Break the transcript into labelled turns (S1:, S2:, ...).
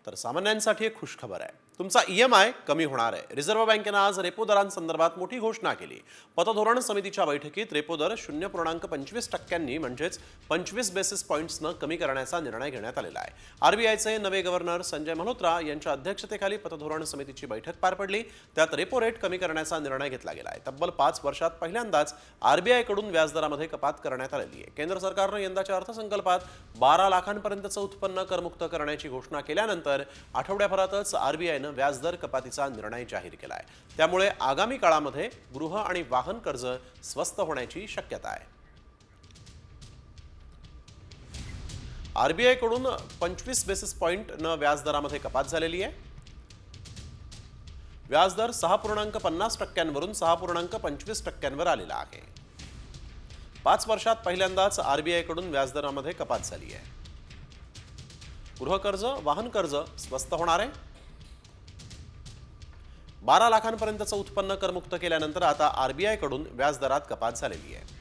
S1: तर सामान्यांसाठी एक खुशखबर आहे. तुमचा ईएमआय कमी होणार आहे. रिझर्व्ह बँकेने आज रेपो दरांसंदर्भात मोठी घोषणा केली. पतधोरण समितीच्या बैठकीत रेपो दर 0.25% म्हणजेच 25 बेसिस पॉइंट्सनं कमी करण्याचा निर्णय घेण्यात आलेला आहे. आरबीआयचे नवे गव्हर्नर संजय मल्होत्रा यांच्या अध्यक्षतेखाली पतधोरण समितीची बैठक पार पडली. त्यात रेपो रेट कमी करण्याचा निर्णय घेतला गेला आहे. तब्बल 5 वर्षात पहिल्यांदाच आरबीआयकडून व्याजदरामध्ये कपात करण्यात आलेली आहे. केंद्र सरकारनं यंदाच्या अर्थसंकल्पात 12 लाखांपर्यंतचं उत्पन्न करमुक्त करण्याची घोषणा केल्यानंतर आठवड्याभरातच आरबीआयनं व्याजदर कपातीचा निर्णय जाहीर केला आहे. त्यामुळे आगामी काळामध्ये गृह आणि वाहन कर्ज स्वस्त होण्याची शक्यता आहे. आरबीआयकडून 25 बेसिस पॉइंटनं व्याजदरामध्ये कपात झालेली आहे. व्याजदर 6.50%वरून 6.25%वर आलेला आहे. 5 वर्षात पहिल्यांदाच आरबीआयकडून व्याजदरामध्ये कपात झाली आहे. गृहकर्ज वाहन कर्ज स्वस्त होणार आहे. 12 लाखांपर्यंतचं उत्पन्न करमुक्त केल्यानंतर आता आरबीआयकडून व्याजदरात कपात झालेली आहे.